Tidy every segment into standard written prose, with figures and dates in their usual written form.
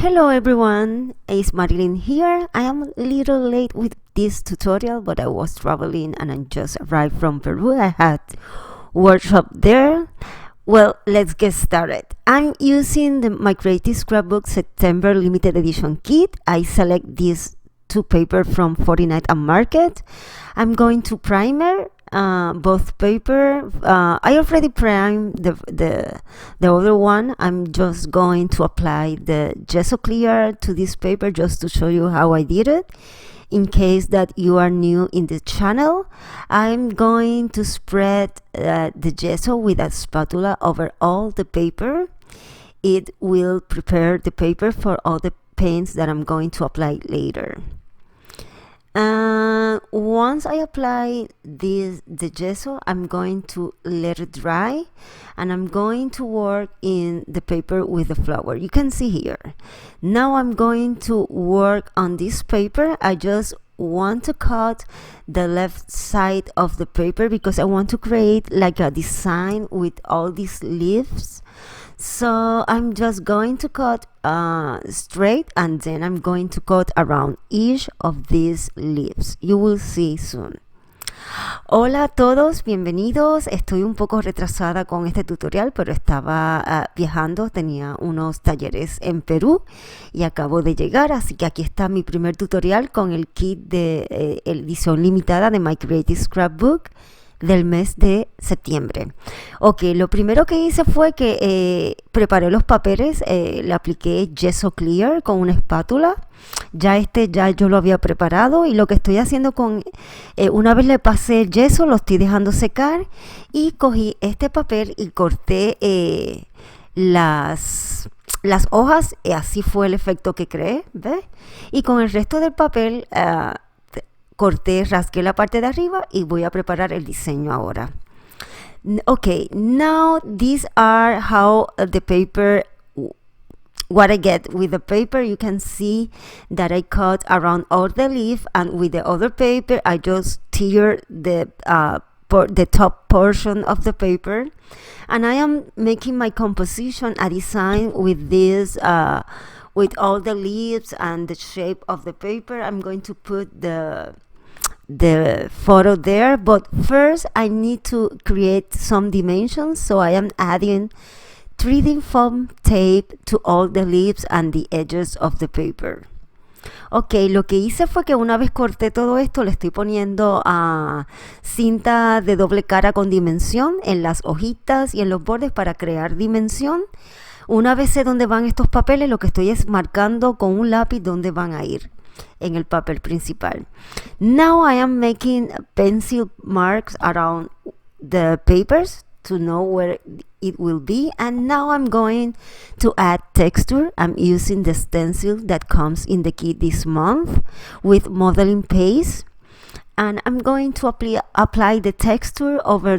Hello everyone, it's Marilyn here. I am a little late with this tutorial, but I was traveling and I just arrived from Peru. I had workshop there. Well, let's get started. I'm using the My Creative Scrapbook September limited edition kit. I select these two paper from 49 and Market. I'm going to primer both paper. I already primed the other one. I'm just going to apply the gesso clear to this paper just to show you how I did it. In case that you are new in the channel, I'm going to spread the gesso with a spatula over all the paper. It will prepare the paper for all the paints that I'm going to apply later. Once I apply the gesso, I'm going to let it dry and I'm going to work in the paper with the flower. You can see here. Now I'm going to work on this paper. I just want to cut the left side of the paper because I want to create like a design with all these leaves. So I'm just going to cut straight and then I'm going to cut around each of these leaves. You will see soon. Hola a todos, bienvenidos. Estoy un poco retrasada con este tutorial, pero estaba viajando, tenía unos talleres en Perú y acabo de llegar, así que aquí está mi primer tutorial con el kit de edición limitada de My Creative Scrapbook del mes de septiembre. Ok, lo primero que hice fue que preparé los papeles, le apliqué gesso clear con una espátula. Ya yo lo había preparado y lo que estoy haciendo con una vez le pasé el yeso, lo estoy dejando secar y cogí este papel y corté las hojas y así fue el efecto que creé, ¿ves? Y con el resto del papel corté, rasgué la parte de arriba y voy a preparar el diseño ahora. Okay, now these are how the paper, what I get with the paper. You can see that I cut around all the leaf, and with the other paper I just tear the top portion of the paper, and I am making my composition a design with this with all the leaves and the shape of the paper. I'm going to put the photo there, but first I need to create some dimensions, so I am adding 3D foam tape to all the leaves and the edges of the paper. Ok, lo que hice fue que una vez corté todo esto, le estoy poniendo cinta de doble cara con dimensión en las hojitas y en los bordes para crear dimensión. Una vez sé dónde van estos papeles, lo que estoy es marcando con un lápiz dónde van a ir en el papel principal. Now I am making pencil marks around the papers to know where it will be, and now I'm going to add texture. I'm using the stencil that comes in the kit this month with modeling paste, and I'm going to apply the texture over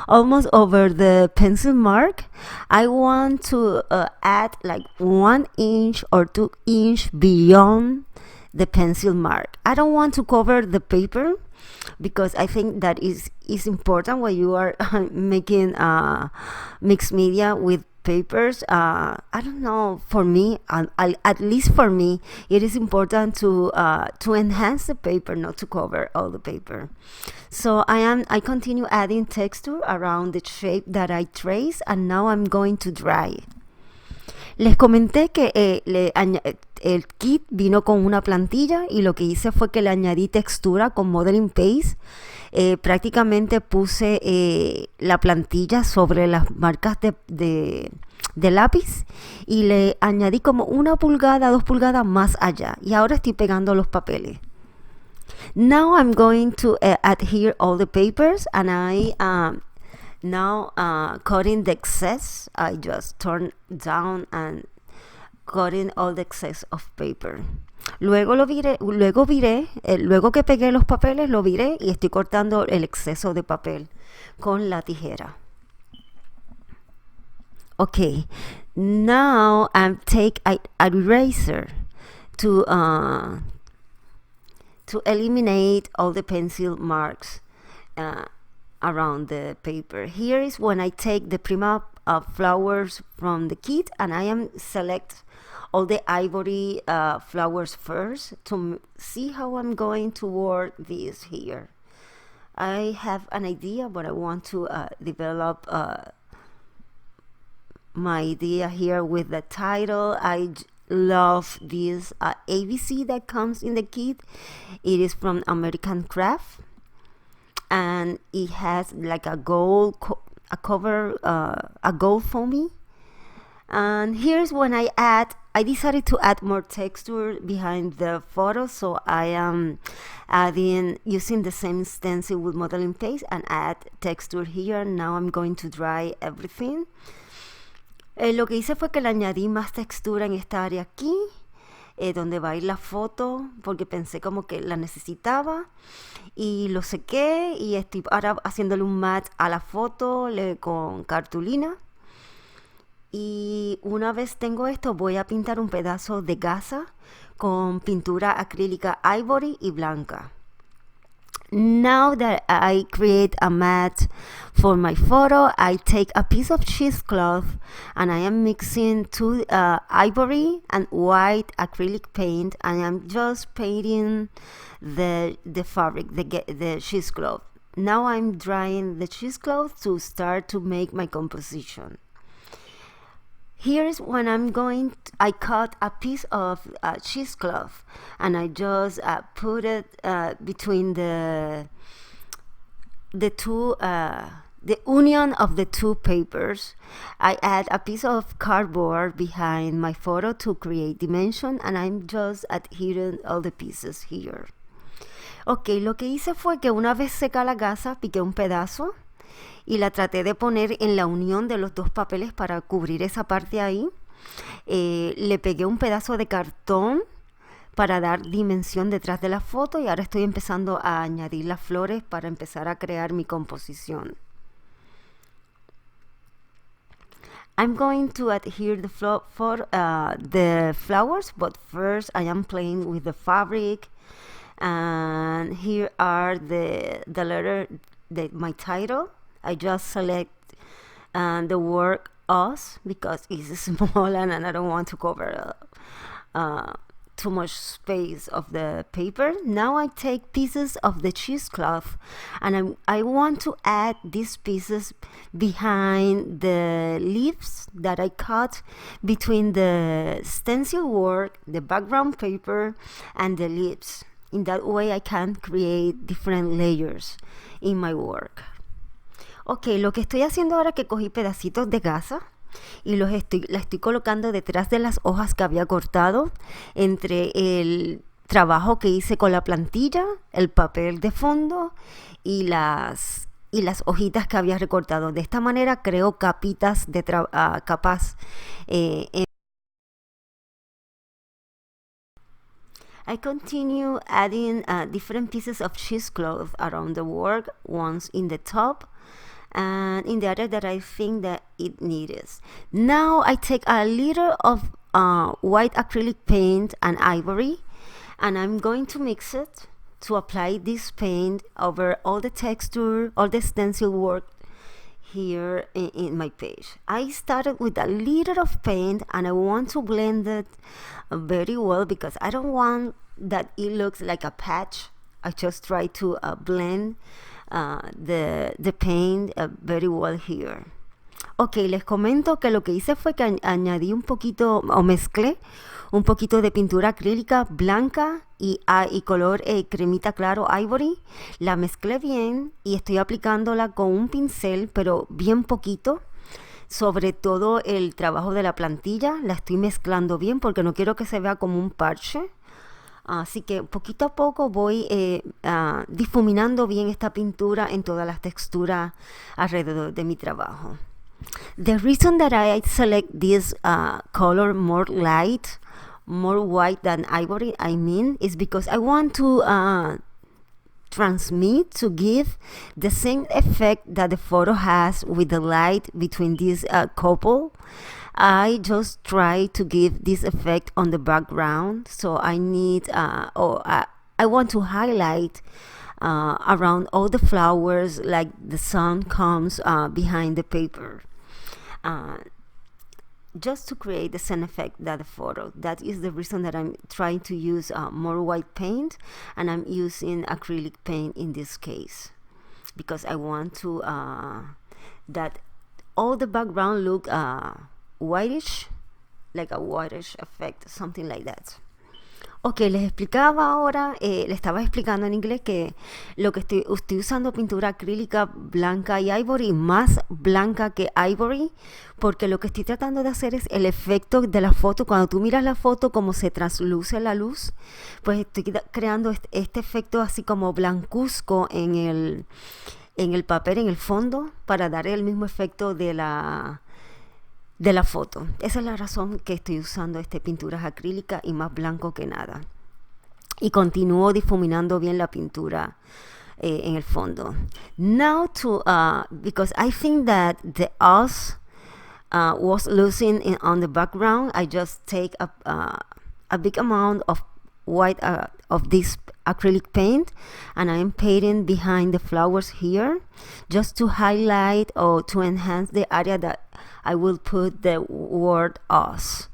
almost over the pencil mark. I want to add like 1 inch or 2 inch beyond the pencil mark. I don't want to cover the paper because I think that is important when you are making mixed media with papers. I don't know, for me, at least for me, it is important to enhance the paper, not to cover all the paper. So I continue adding texture around the shape that I trace, and now I'm going to dry. Les comenté que el kit vino con una plantilla y lo que hice fue que le añadí textura con modeling paste. Prácticamente puse la plantilla sobre las marcas de lápiz y le añadí como 1 pulgada, 2 pulgadas más allá, y ahora estoy pegando los papeles. Now I'm going to adhere all the papers, and I now cutting the excess. I just turn down and cutting all the excess of paper. Luego que pegué los papeles, lo viré y estoy cortando el exceso de papel con la tijera. Okay, now I take an eraser to eliminate all the pencil marks around the paper. Here is when I take the Prima flowers from the kit, and I am select all the ivory flowers first to see how I'm going to work this here. I have an idea, but I want to develop my idea here with the title. I love this ABC that comes in the kit. It is from American Craft, and it has like a gold cover, a gold foamy. And here's when I decided to add more texture behind the photo, so I am adding, using the same stencil with modeling paste, and add texture here. Now I'm going to dry everything. Lo que hice fue que le añadí más textura en esta área aquí, donde va a ir la foto, porque pensé como que la necesitaba, y lo sequé, y estoy ahora haciéndole un matte a la foto con cartulina. Y una vez tengo esto, voy a pintar un pedazo de gasa con pintura acrílica ivory y blanca. Now that I create a matte for my photo, I take a piece of cheesecloth and I am mixing two ivory and white acrylic paint, and I'm just painting the fabric, the cheesecloth. Now I'm drying the cheesecloth to start to make my composition. Here's when I cut a piece of cheesecloth, and I just put it between the union of the two papers. I add a piece of cardboard behind my photo to create dimension, and I'm just adhering all the pieces here. Ok, lo que hice fue que una vez seca la gasa, piqué un pedazo y la traté de poner en la unión de los dos papeles para cubrir esa parte ahí. Le pegué un pedazo de cartón para dar dimensión detrás de la foto, y ahora estoy empezando a añadir las flores para empezar a crear mi composición. I'm going to adhere the flowers, but first I am playing with the fabric, and here are the letter, my title. I just select the word us because it's small and I don't want to cover too much space of the paper. Now I take pieces of the cheesecloth, and I want to add these pieces behind the leaves that I cut between the stencil work, the background paper, and the leaves. In that way I can create different layers in my work. Ok, lo que estoy haciendo ahora es que cogí pedacitos de gasa y la estoy colocando detrás de las hojas que había cortado, entre el trabajo que hice con la plantilla, el papel de fondo y las hojitas que había recortado. De esta manera creo capitas de capas. I continue adding different pieces of cheesecloth around the work, once in the top and in the other that I think that it needs. Now I take a little of white acrylic paint and ivory, and I'm going to mix it to apply this paint over all the texture, all the stencil work here in my page. I started with a little of paint, and I want to blend it very well because I don't want that it looks like a patch. I just try to blend the paint very well here. Ok, les comento que lo que hice fue que añadí un poquito, o mezclé un poquito de pintura acrílica blanca y color cremita claro ivory. La mezclé bien y estoy aplicándola con un pincel, pero bien poquito, sobre todo el trabajo de la plantilla. La estoy mezclando bien porque no quiero que se vea como un parche. Así que poquito a poco voy difuminando bien esta pintura en todas las texturas alrededor de mi trabajo. The reason that I select this color more light, more white than ivory, is because I want to transmit, to give the same effect that the photo has with the light between this couple. I just try to give this effect on the background, so I need I want to highlight around all the flowers, like the sun comes behind the paper. just to create the same effect that the photo. That is the reason that I'm trying to use more white paint, and I'm using acrylic paint in this case, because I want to that all the background look whitish, like a whitish effect, something like that. Ok, les explicaba ahora, le estaba explicando en inglés que lo que estoy usando pintura acrílica blanca y ivory, más blanca que ivory, porque lo que estoy tratando de hacer es el efecto de la foto. Cuando tú miras la foto, como se trasluce la luz, pues estoy creando este efecto así como blancuzco en el papel, en el fondo, para dar el mismo efecto de la foto. Esa es la razón que estoy usando pinturas acrílicas y más blanco que nada. Y continúo difuminando bien la pintura en el fondo. Now because I think that the us was losing on the background, I just take a big amount of white of this acrylic paint, and I am painting behind the flowers here, just to highlight or to enhance the area that I will put the word us.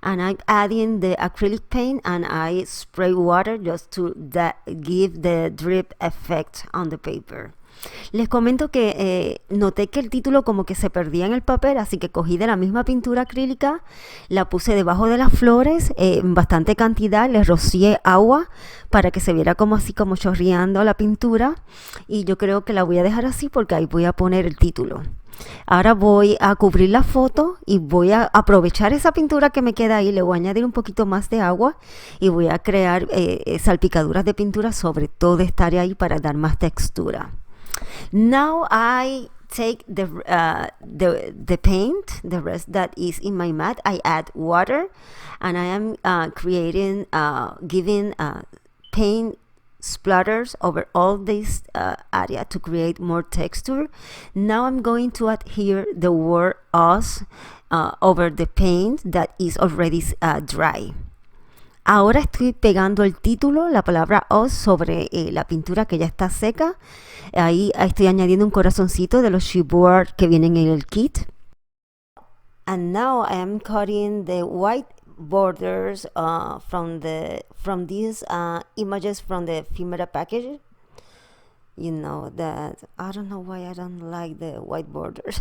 And I'm adding the acrylic paint, and I spray water just to give the drip effect on the paper. Les comento que noté que el título como que se perdía en el papel, así que cogí de la misma pintura acrílica, la puse debajo de las flores en bastante cantidad, le rocié agua para que se viera como así como chorreando la pintura, y yo creo que la voy a dejar así porque ahí voy a poner el título. Ahora voy a cubrir la foto y voy a aprovechar esa pintura que me queda ahí, le voy a añadir un poquito más de agua y voy a crear salpicaduras de pintura sobre toda esta área ahí para dar más textura. Now I take the paint, the rest that is in my mat, I add water, and I am creating, giving paint splatters over all this area to create more texture. Now I'm going to add here the word us over the paint that is already dry. Ahora estoy pegando el título, la palabra us, sobre la pintura que ya está seca. Ahí estoy añadiendo un corazoncito de los chipboard que vienen en el kit. And now I am cutting the white borders from these images from the ephemera package. You know that I don't know why I don't like the white borders.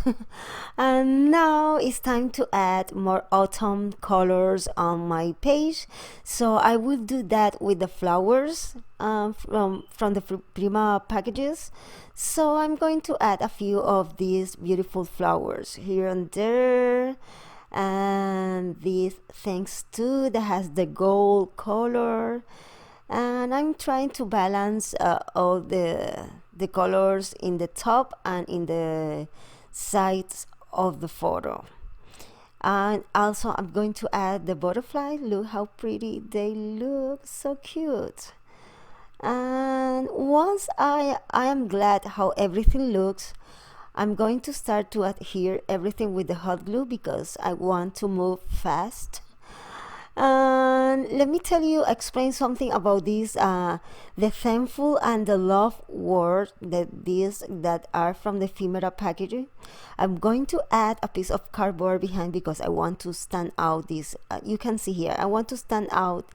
And now it's time to add more autumn colors on my page, so I will do that with the flowers from the Prima packages. So I'm going to add a few of these beautiful flowers here and there, and this thanks to that has the gold color. And I'm trying to balance all the colors in the top and in the sides of the photo. And also I'm going to add the butterfly. Look how pretty they look, so cute. And once I am glad how everything looks, I'm going to start to adhere everything with the hot glue because I want to move fast. Let me explain something about this, the thankful and the love word that are from the ephemera packaging. I'm going to add a piece of cardboard behind because I want to stand out these, you can see here, I want to stand out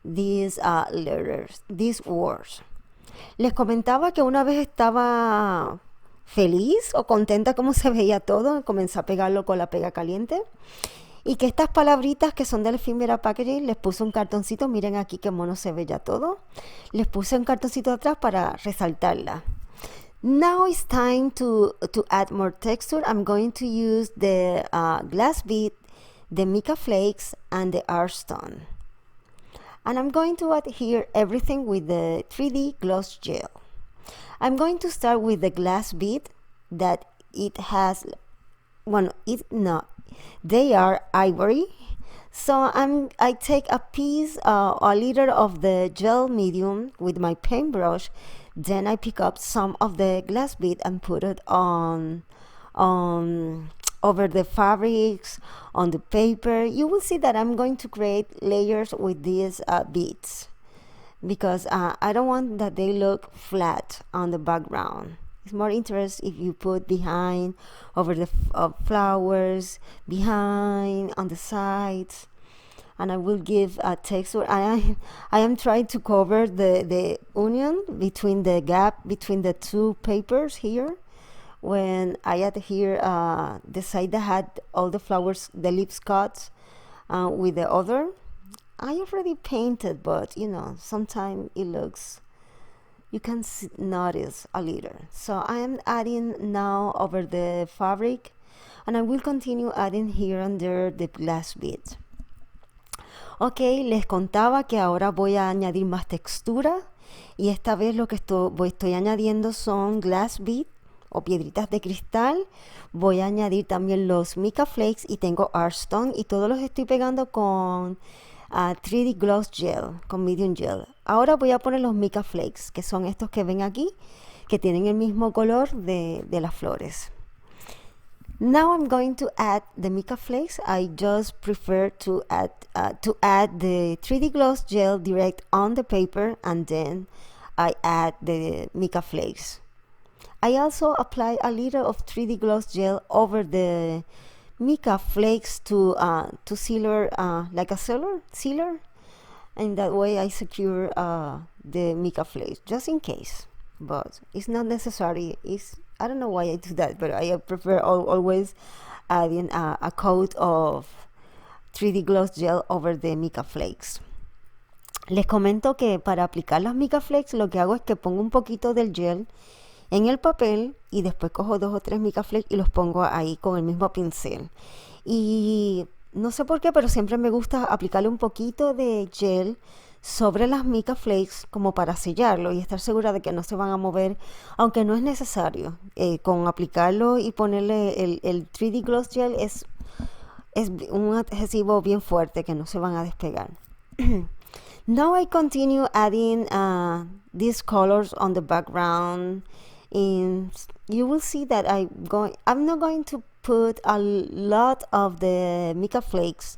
these letters, these words. Les comentaba que una vez estaba feliz o contenta como se veía todo, comencé a pegarlo con la pega caliente. Y que estas palabritas que son del ephemera packaging, les puse un cartoncito, miren aquí qué mono se ve ya todo. Les puse un cartoncito atrás para resaltarla. Now it's time to add more texture. I'm going to use the glass bead, the mica flakes, and the earthstone. And I'm going to adhere everything with the 3D gloss gel. I'm going to start with the glass bead that it has, they are ivory. So I take a piece, a liter of the gel medium with my paintbrush. Then I pick up some of the glass bead and put it on over the fabrics, on the paper. You will see that I'm going to create layers with these beads because I don't want that they look flat on the background. It's more interest if you put behind, over the flowers, behind, on the sides. And I will give a texture. I am trying to cover the onion between the gap between the two papers here. When I had here the side that had all the flowers, the leaves cut with the other. I already painted, but sometimes it looks, you can notice a little. So I am adding now over the fabric, and I will continue adding here and there the glass bead. Ok, les contaba que ahora voy a añadir más textura, y esta vez lo que estoy añadiendo son glass bead o piedritas de cristal. Voy a añadir también los mica flakes, y tengo art stone, y todos los estoy pegando con 3D gloss gel, con medium gel. Ahora voy a poner los mica flakes, que son estos que ven aquí, que tienen el mismo color de las flores. Now I'm going to add the mica flakes. I just prefer to add the 3D gloss gel direct on the paper, and then I add the mica flakes. I also apply a little of 3D gloss gel over the mica flakes to seal, like a sealer, and that way I secure the mica flakes just in case. But it's not necessary. I don't know why I do that, but I prefer always adding a coat of 3D gloss gel over the mica flakes. Les comento que para aplicar las mica flakes lo que hago es que pongo un poquito del gel en el papel, y después cojo 2 o 3 mica flakes y los pongo ahí con el mismo pincel. Y no sé por qué, pero siempre me gusta aplicarle un poquito de gel sobre las mica flakes como para sellarlo y estar segura de que no se van a mover, aunque no es necesario. Con aplicarlo y ponerle el 3D gloss gel es un adhesivo bien fuerte que no se van a despegar. Now I continue adding these colors on the background. And you will see that I'm not going to put a lot of the mica flakes,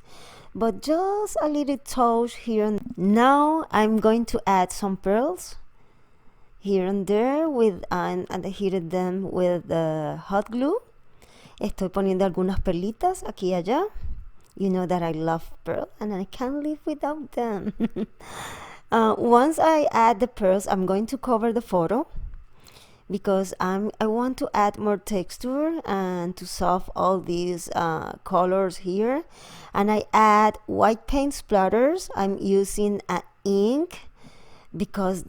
but just a little touch here and now. I'm going to add some pearls here and there and adhere them with the hot glue. Estoy poniendo algunas perlitas aquí y allá. You know that I love pearls and I can't live without them. Once I add the pearls, I'm going to cover the photo, because I want to add more texture and to soften all these colors here. And I add white paint splatters. I'm using ink because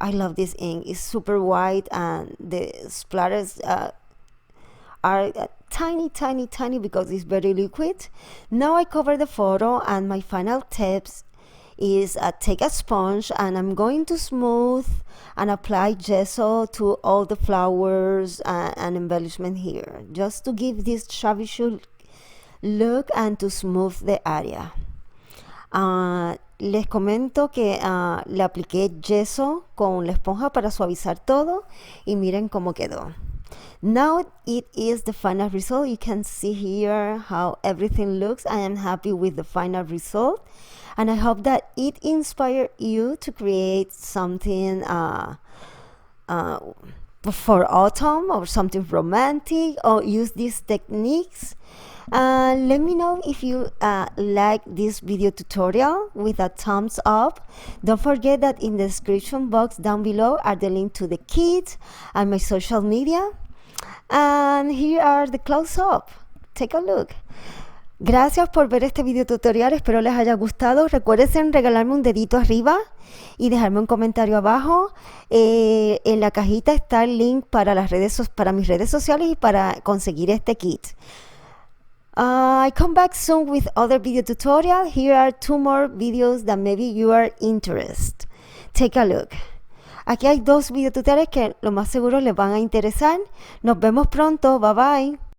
I love this ink. It's super white, and the splatters are tiny because it's very liquid. Now I cover the photo, and my final tips is take a sponge, and I'm going to smooth and apply gesso to all the flowers and embellishment here, just to give this shabby chic look and to smooth the area. Les comento que le apliqué gesso con la esponja para suavizar todo, y miren cómo quedó. Now it is the final result. You can see here how everything looks. I am happy with the final result, and I hope that it inspired you to create something for autumn, or something romantic, or use these techniques. Let me know if you like this video tutorial with a thumbs up. Don't forget that in the description box down below are the link to the kit and my social media. And here are the close-up. Take a look. Gracias por ver este video tutorial, espero les haya gustado. Recuerden regalarme un dedito arriba y dejarme un comentario abajo. En la cajita está el link para mis redes sociales y para conseguir este kit. I come back soon with other video tutorial. Here are 2 more videos that maybe you are interested. Take a look. Aquí hay 2 video tutoriales que lo más seguro les van a interesar. Nos vemos pronto. Bye bye.